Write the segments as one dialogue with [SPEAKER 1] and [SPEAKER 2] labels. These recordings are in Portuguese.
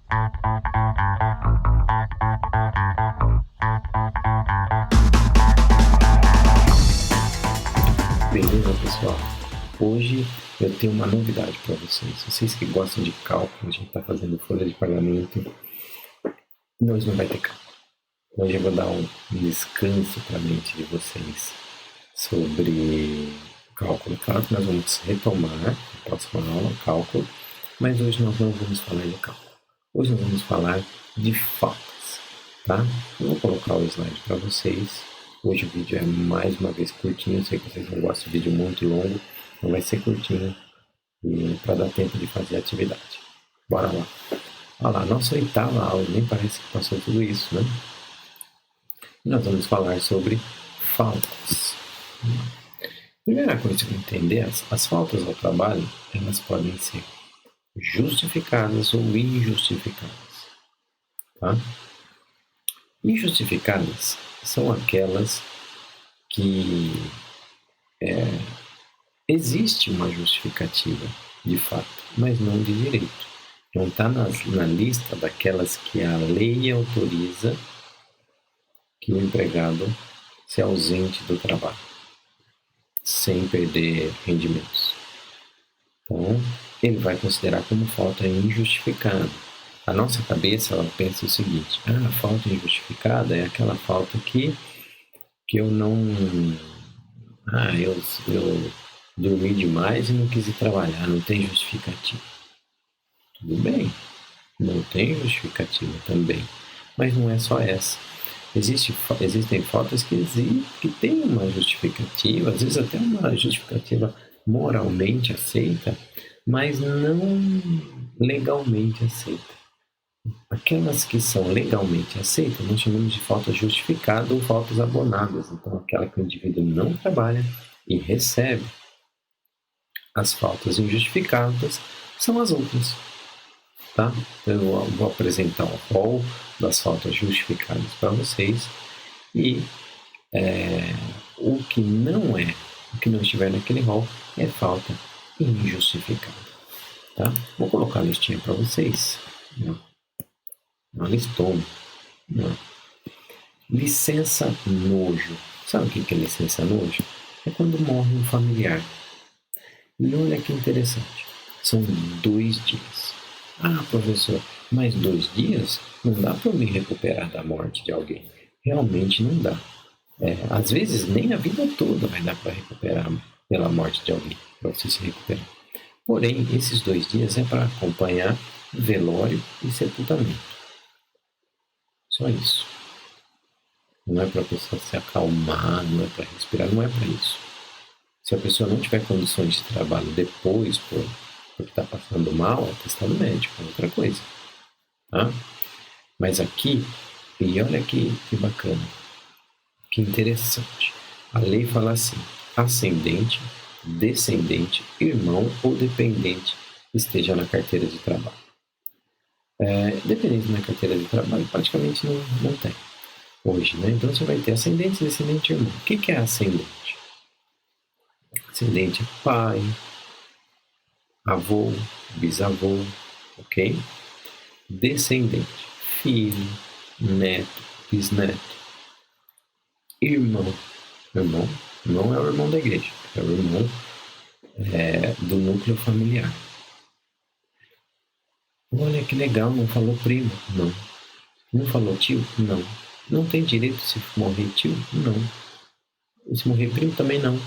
[SPEAKER 1] Beleza, pessoal? Hoje eu tenho uma novidade para vocês. Vocês que gostam de cálculo, a gente está fazendo folha de pagamento. Hoje não vai ter cálculo. Hoje eu vou dar um descanso para a mente de vocês sobre cálculo. Claro que nós vamos retomar na próxima aula cálculo, mas hoje nós não vamos falar de cálculo. Hoje nós vamos falar de faltas, tá? Eu vou colocar o slide para vocês. Hoje o vídeo é mais uma vez curtinho, sei que vocês não gostam de vídeo muito longo, então vai ser curtinho para dar tempo de fazer a atividade. Bora lá. Olha lá, nossa oitava aula, nem parece que passou tudo isso, né? E nós vamos falar sobre faltas. Primeira coisa que entender, as faltas ao trabalho, elas podem ser justificadas ou injustificadas, tá? Injustificadas são aquelas que existe uma justificativa de fato, mas não de direito. Não está na lista daquelas que a lei autoriza que o empregado se ausente do trabalho, sem perder rendimentos. Então, ele vai considerar como falta injustificada. A nossa cabeça, ela pensa o seguinte: a falta injustificada é aquela falta que eu não... eu dormi demais e não quis ir trabalhar, não tem justificativa. Tudo bem, não tem justificativa também, mas não é só essa. Existem faltas que têm uma justificativa, às vezes até uma justificativa moralmente aceita, mas não legalmente aceita. Aquelas que são legalmente aceitas, nós chamamos de falta justificada ou faltas abonadas. Então, aquela que o indivíduo não trabalha e recebe. As faltas injustificadas são as outras. Tá? Eu vou apresentar o rol das faltas justificadas para vocês e o que não estiver naquele rol é falta injustificada. Tá? Vou colocar a listinha para vocês. Uma listona. Licença nojo. Sabe o que é licença nojo? É quando morre um familiar. E olha que interessante. São 2 dias. Professor, mas 2 dias não dá para eu me recuperar da morte de alguém. Realmente não dá. Às vezes nem a vida toda vai dar para recuperar pela morte de alguém, para você se recuperar. Porém, esses 2 dias é para acompanhar velório e sepultamento. Só isso. Não é para a pessoa se acalmar, não é para respirar, não é para isso. Se a pessoa não tiver condições de trabalho depois, porque está passando mal, atestado médico, é outra coisa. Tá? Mas aqui, e olha que bacana, que interessante. A lei fala assim: ascendente, descendente, irmão ou dependente esteja na carteira de trabalho. Dependente na carteira de trabalho, praticamente não tem hoje, né? Então você vai ter ascendente, descendente e irmão. O que é ascendente? Ascendente é pai, avô, bisavô, ok? Descendente, filho, neto, bisneto. Irmão não é o irmão da igreja, é o irmão do núcleo familiar. Olha que legal, não falou primo? Não. Não falou tio? Não. Não tem direito se morrer tio? Não. E se morrer primo também não.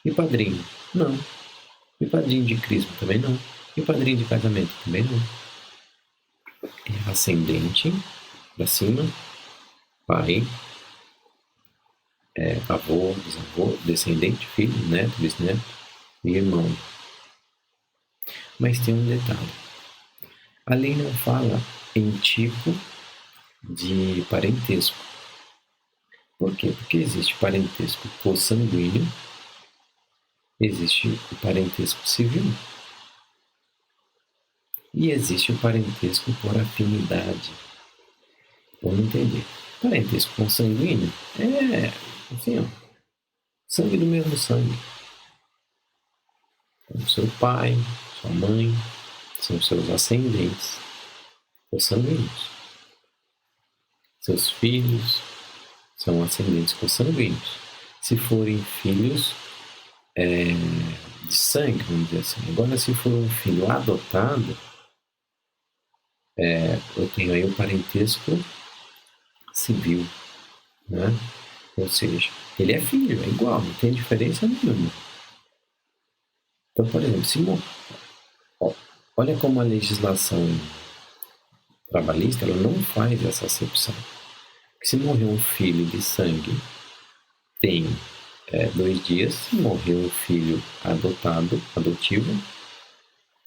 [SPEAKER 1] E padrinho? Não. E padrinho de crisma também não. E padrinho de casamento também não. É ascendente, pra cima, pai, avô, bisavô, descendente, filho, neto, bisneto e irmão. Mas tem um detalhe. A lei não fala em tipo de parentesco. Por quê? Porque existe parentesco consanguíneo, existe o parentesco civil e existe o parentesco por afinidade. Vamos entender. Parentesco consanguíneo é assim, sangue do mesmo sangue. Então, seu pai, sua mãe, são seus ascendentes. consanguíneos. Seus filhos são ascendentes consanguíneos. Se forem filhos de sangue, vamos dizer assim. Agora, se for um filho adotado, eu tenho aí o parentesco civil, né? Ou seja, ele é filho, é igual, não tem diferença nenhuma. Então, por exemplo, olha como a legislação trabalhista ela não faz essa acepção. Se morrer um filho de sangue, tem 2 dias. Se morrer um filho adotivo,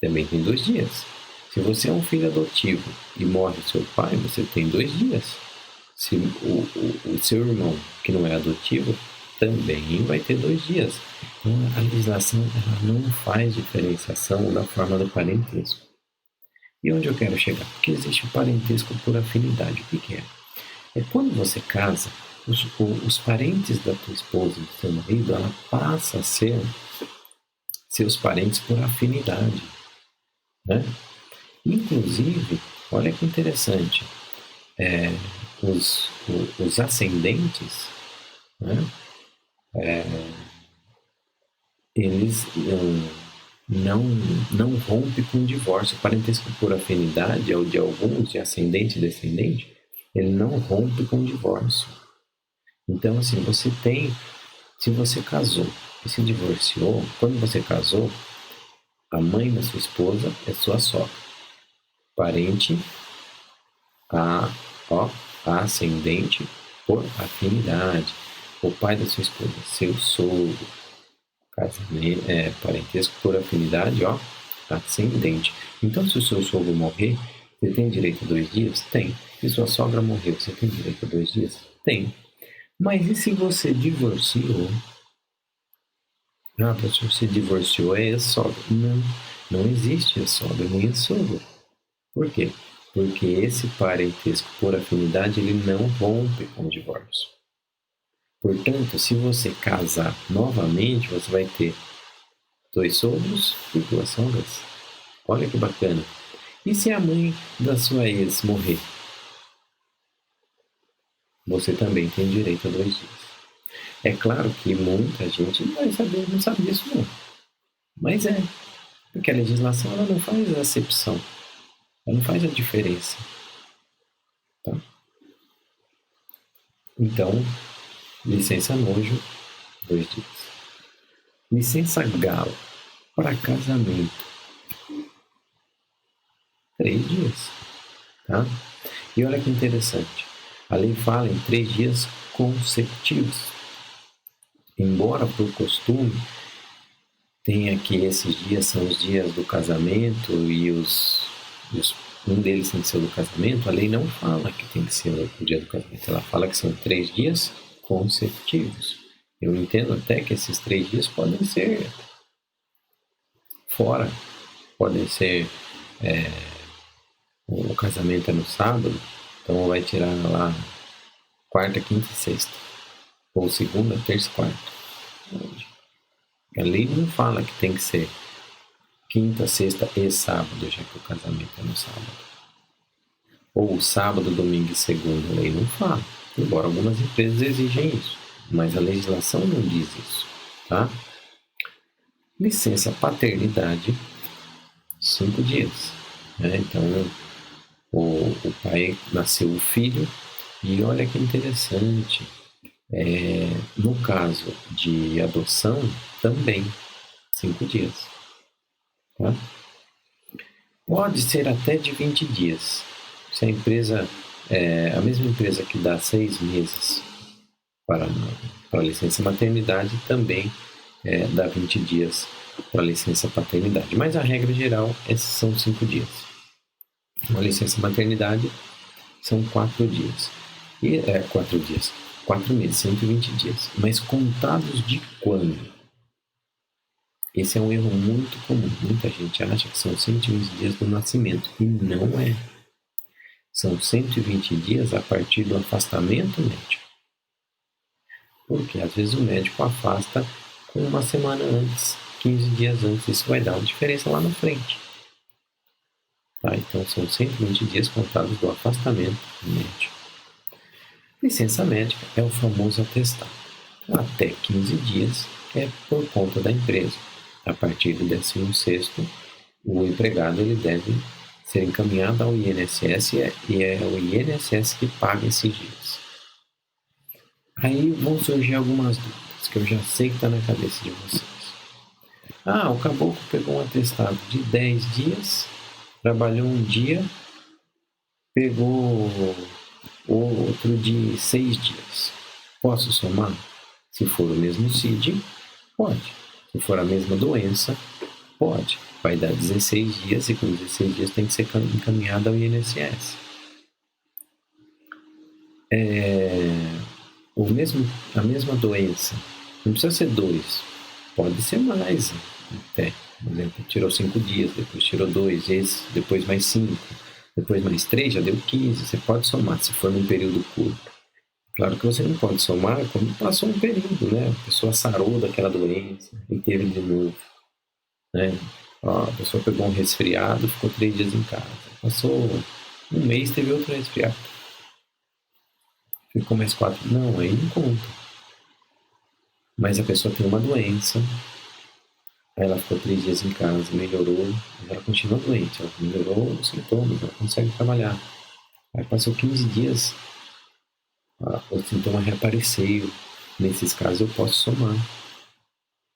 [SPEAKER 1] também tem 2 dias. Se você é um filho adotivo e morre seu pai, você tem 2 dias. Se o seu irmão, que não é adotivo, também vai ter 2 dias. Então, a legislação ela não faz diferenciação na forma do parentesco. E onde eu quero chegar? Porque existe o parentesco por afinidade. O que é? É quando você casa, os parentes da tua esposa e do teu marido, ela passa a ser seus parentes por afinidade, né? Inclusive, olha que interessante, os ascendentes, né? Eles não rompem com o divórcio. O parentesco por afinidade, ou de alguns, de ascendente e descendente, ele não rompe com o divórcio. Então, assim, se você casou e se divorciou, quando você casou, a mãe da sua esposa é sua sogra. Parente ascendente por afinidade. O pai da sua esposa, seu sogro. Casamento, parentesco por afinidade, ascendente. Então, se o seu sogro morrer, você tem direito a 2 dias? Tem. Se sua sogra morrer, você tem direito a 2 dias? Tem. Mas e se você divorciou? Professor, se divorciou é ex-sogra. Não existe ex-sogra nem ex-sogro. Por quê? Porque esse parentesco por afinidade, ele não rompe com o divórcio. Portanto, se você casar novamente, você vai ter 2 sogros e 2 sogras. Olha que bacana. E se a mãe da sua ex morrer? Você também tem direito a 2 dias. É claro que muita gente não sabe disso não. Mas porque a legislação ela não faz a acepção. Ela não faz a diferença. Tá? Então, licença nojo, 2 dias. Licença galo para casamento, 3 dias. Tá? E olha que interessante. A lei fala em 3 dias consecutivos. Embora por costume tenha que esses dias são os dias do casamento e um deles tem que ser o do casamento, a lei não fala que tem que ser o dia do casamento. Ela fala que são 3 dias consecutivos. Eu entendo até que esses 3 dias podem ser fora, podem ser o casamento é no sábado, então vai tirar lá quarta, quinta e sexta, ou segunda, terça e quarta. A lei não fala que tem que ser quinta, sexta e sábado, já que o casamento é no sábado. Ou sábado, domingo e segunda, a lei não fala, embora algumas empresas exigem isso, mas a legislação não diz isso, tá? Licença paternidade, 5 dias. Né? Então, o pai nasceu o filho, e olha que interessante, no caso de adoção, também 5 dias. Tá? Pode ser até de 20 dias. Se a empresa, a mesma empresa que dá 6 meses para licença maternidade, também dá 20 dias para licença paternidade. Mas a regra geral, esses são 5 dias. Uma licença maternidade são 4 dias. 4 meses, 120 dias. Mas contados de quando? Esse é um erro muito comum. Muita gente acha que são 120 dias do nascimento, e não é. São 120 dias a partir do afastamento médico. Porque às vezes o médico afasta com 1 semana antes, 15 dias antes. Isso vai dar uma diferença lá na frente. Tá? Então, são 120 dias contados do afastamento médico. Licença médica é o famoso atestado. Até 15 dias é por conta da empresa. A partir do 16º, o empregado ele deve ser encaminhado ao INSS e é o INSS que paga esses dias. Aí vão surgir algumas dúvidas que eu já sei que está na cabeça de vocês. O caboclo pegou um atestado de 10 dias, trabalhou um dia, pegou outro de 6 dias. Posso somar? Se for o mesmo CID, pode. Se for a mesma doença, pode. Vai dar 16 dias e com 16 dias tem que ser encaminhado ao INSS. A mesma doença. Não precisa ser 2. Pode ser mais até. Por exemplo, tirou 5 dias, depois tirou 2, depois mais 5, depois mais 3, já deu 15. Você pode somar se for num período curto. Claro que você não pode somar quando passou um período, né? A pessoa sarou daquela doença e teve de novo, né? A pessoa pegou um resfriado, ficou 3 dias em casa. Passou um mês, teve outro resfriado. Ficou mais 4. Não, aí não conta. Mas a pessoa tem uma doença, aí ela ficou 3 dias em casa, melhorou, mas ela continua doente. Ela melhorou os sintomas, ela consegue trabalhar. Aí passou 15 dias, o sintoma reapareceu. Nesses casos eu posso somar.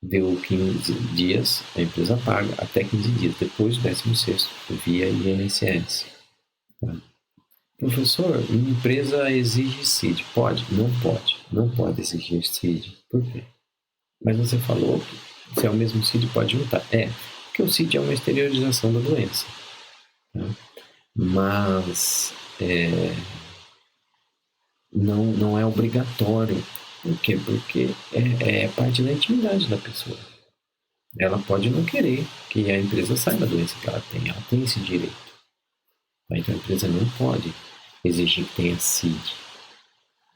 [SPEAKER 1] Deu 15 dias, a empresa paga até 15 dias, depois do 16º, via INSS. Tá? Professor, minha empresa exige CID. Pode? Não pode. Não pode exigir CID. Por quê? Mas você falou que se é o mesmo CID pode juntar. Porque o CID é uma exteriorização da doença. Tá? Mas não é obrigatório. Por quê? Porque é parte da intimidade da pessoa. Ela pode não querer que a empresa saiba da doença que ela tem esse direito. Tá? Então a empresa não pode exigir que tenha CID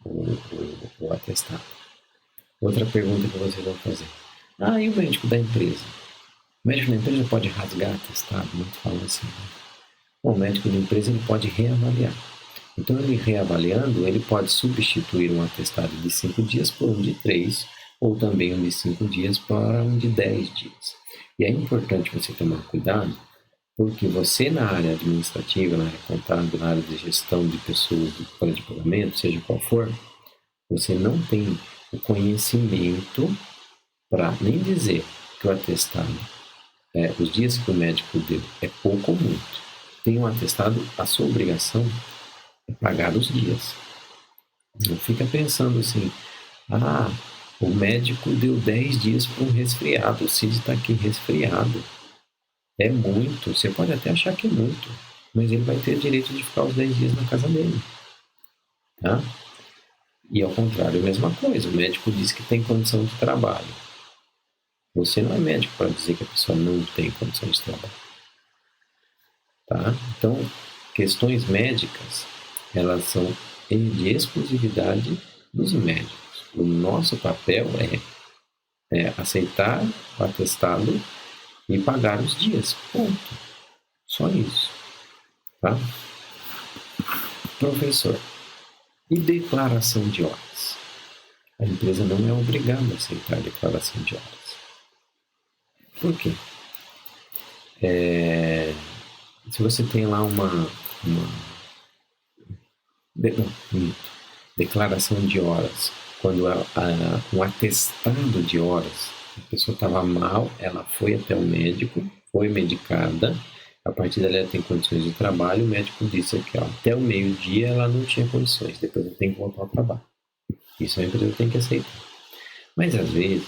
[SPEAKER 1] ou atestado. Outra pergunta que vocês vão fazer. E o médico da empresa? O médico da empresa pode rasgar atestado? Muitos falam assim. Né? O médico da empresa ele pode reavaliar. Então, ele reavaliando, ele pode substituir um atestado de 5 dias por um de 3, ou também um de 5 dias para um de 10 dias. E é importante você tomar cuidado, porque você na área administrativa, na área contábil, na área de gestão de pessoas de folha de pagamento, seja qual for, você não tem o conhecimento para nem dizer que o atestado, os dias que o médico deu, é pouco ou muito. Tem um atestado, a sua obrigação é pagar os dias. Não fica pensando assim, o médico deu 10 dias para um resfriado, o CID está aqui resfriado. É muito, você pode até achar que é muito, mas ele vai ter direito de ficar os 10 dias na casa dele. Tá? E ao contrário, a mesma coisa, o médico diz que tem condição de trabalho. Você não é médico para dizer que a pessoa não tem condição de trabalho. Tá? Então, questões médicas, elas são de exclusividade dos médicos. O nosso papel é aceitar o atestado e pagar os dias. Ponto. Só isso. Tá? Professor, e declaração de horas? A empresa não é obrigada a aceitar a declaração de horas. Por quê? Se você tem lá uma declaração de horas, quando um atestado de horas, a pessoa estava mal, ela foi até o médico, foi medicada, a partir dali ela tem condições de trabalho, o médico disse que até o meio-dia ela não tinha condições, depois ela tem que voltar ao trabalho. Isso a empresa tem que aceitar. Mas às vezes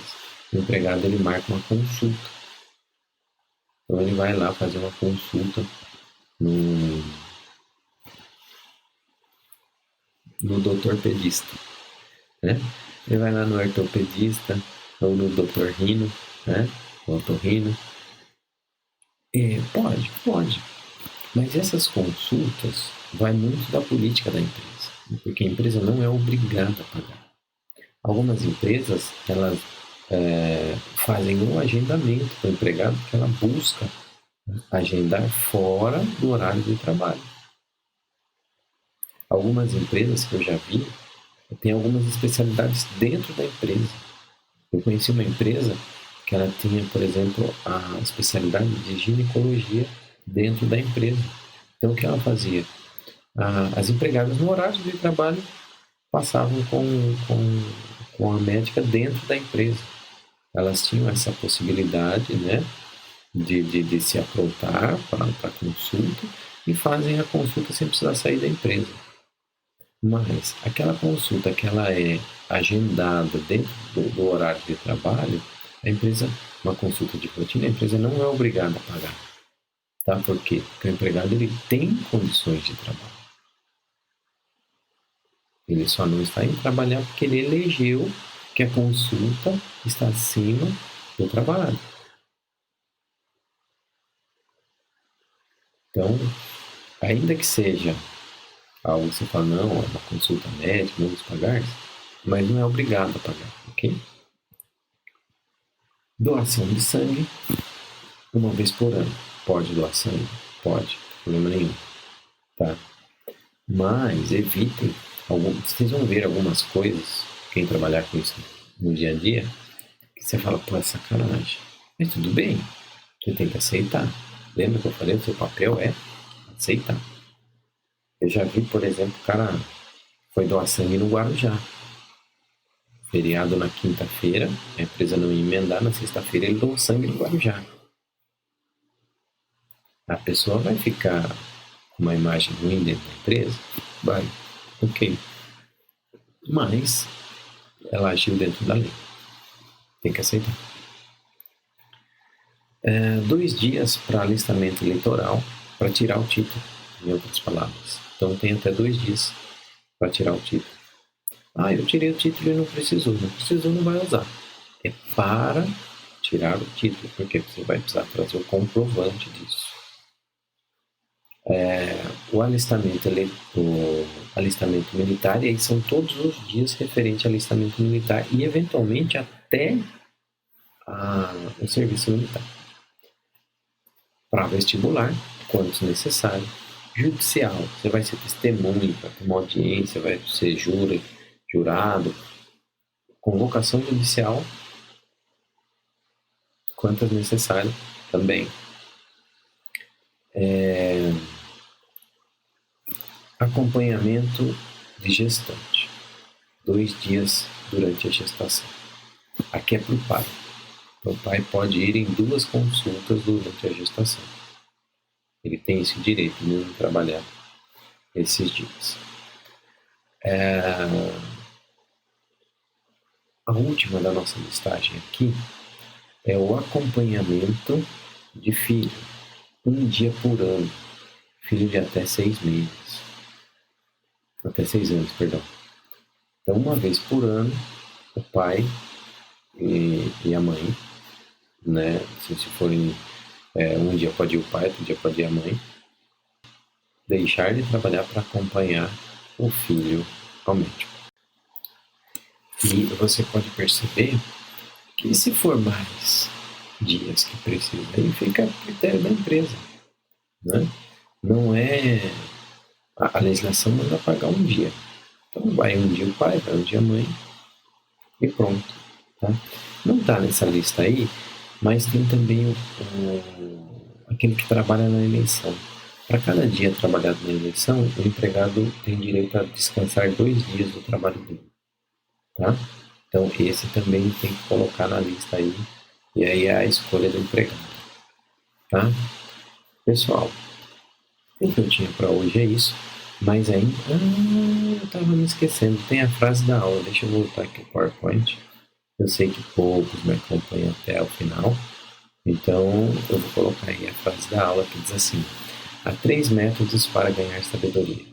[SPEAKER 1] o empregado ele marca uma consulta. Então ele vai lá fazer uma consulta no doutor pedista, né? Ele vai lá no ortopedista ou no doutor Rino, né? O otorrino. Pode. Mas essas consultas vai muito da política da empresa, porque a empresa não é obrigada a pagar. Algumas empresas, elas fazem um agendamento para o empregado que ela busca Agendar fora do horário de trabalho. Algumas empresas que eu já vi, tem algumas especialidades dentro da empresa. Eu conheci uma empresa que ela tinha, por exemplo, a especialidade de ginecologia dentro da empresa. Então, o que ela fazia? As empregadas no horário de trabalho passavam com a médica dentro da empresa. Elas tinham essa possibilidade, né, de se aprontar para a consulta e fazem a consulta sem precisar sair da empresa. Mas aquela consulta que ela é agendada dentro do horário de trabalho, a empresa, uma consulta de rotina, a empresa não é obrigada a pagar. Tá? Por quê? Porque o empregado ele tem condições de trabalho. Ele só não está indo trabalhar porque ele elegeu que a consulta está acima do trabalho. Então, ainda que seja algo que você fala, não, é uma consulta médica, vamos pagar, mas não é obrigado a pagar, ok? Doação de sangue, uma vez por ano. Pode doar sangue? Pode, problema nenhum, tá? Mas evitem, vocês vão ver algumas coisas, quem trabalhar com isso no dia a dia, que você fala, pô, é sacanagem. Mas tudo bem, você tem que aceitar. Lembra que eu falei, o seu papel é aceitar. Eu já vi, por exemplo, o cara foi doar sangue no Guarujá. Feriado na quinta-feira, a empresa não ia emendar, na sexta-feira ele doou sangue no Guarujá. A pessoa vai ficar com uma imagem ruim dentro da empresa? Vai, ok. Mas ela agiu dentro da lei. Tem que aceitar. 2 dias para alistamento eleitoral para tirar o título, em outras palavras. Então tem até 2 dias para tirar o título. Eu tirei o título e não precisou. Não precisou, não vai usar. É para tirar o título, porque você vai precisar trazer o comprovante disso. O alistamento militar, e aí são todos os dias referente ao alistamento militar e eventualmente até o serviço militar. Para vestibular, quanto necessário. Judicial, você vai ser testemunha, vai ter uma audiência, vai ser jurado. Convocação judicial, quantas necessário também. Acompanhamento de gestante. 2 dias durante a gestação. Aqui é para o pai. O pai pode ir em 2 consultas durante a gestação. Ele tem esse direito de não trabalhar esses dias. A última da nossa listagem aqui é o acompanhamento de filho. 1 dia por ano. Filho de até 6 meses. Até 6 anos, perdão. Então, 1 vez por ano, o pai e a mãe, né? Se forem 1 dia pode ir o pai, outro dia pode ir a mãe, deixar de trabalhar para acompanhar o filho ao médico. E você pode perceber que se for mais dias que precisa, aí fica a critério da empresa, né? Não é... A legislação manda pagar 1 dia. Então vai 1 dia o pai, vai 1 dia a mãe e pronto. Tá? Não está nessa lista aí, mas tem também aquele que trabalha na eleição. Para cada dia trabalhado na eleição, o empregado tem direito a descansar 2 dias do trabalho dele. Tá? Então esse também tem que colocar na lista aí, e aí é a escolha do empregado. Tá? Pessoal, o que eu tinha para hoje é isso, mas ainda... eu estava me esquecendo, tem a frase da aula, deixa eu voltar aqui o PowerPoint. Eu sei que poucos me acompanham até o final, então eu vou colocar aí a frase da aula que diz assim: há 3 métodos para ganhar sabedoria.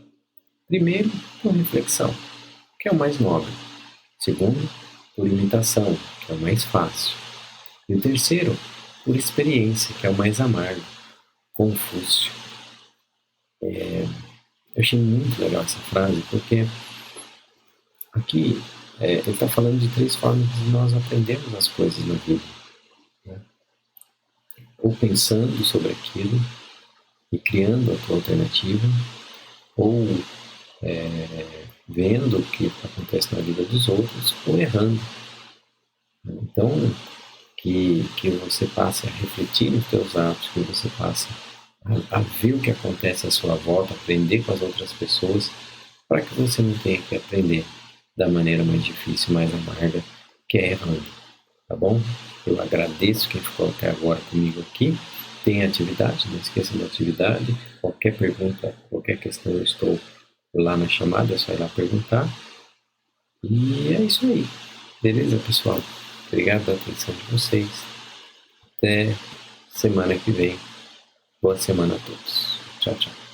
[SPEAKER 1] Primeiro, por reflexão, que é o mais nobre. Segundo, por imitação, que é o mais fácil. E o terceiro, por experiência, que é o mais amargo. Confúcio. Eu achei muito legal essa frase, porque aqui ele está falando de 3 formas de nós aprendermos as coisas na vida. Né? ou pensando sobre aquilo e criando a tua alternativa, ou vendo o que acontece na vida dos outros, ou errando. Então, que você passe a refletir nos teus atos, que você passe a ver o que acontece à sua volta, aprender com as outras pessoas, para que você não tenha que aprender da maneira mais difícil, mais amarga, que é errando, tá bom? Eu agradeço quem ficou até agora comigo aqui. Tem atividade, não esqueça da atividade. Qualquer pergunta, qualquer questão, eu estou lá na chamada, é só ir lá perguntar. E é isso aí. Beleza, pessoal? Obrigado pela atenção de vocês. Até semana que vem. Boa semana a todos. Tchau, tchau.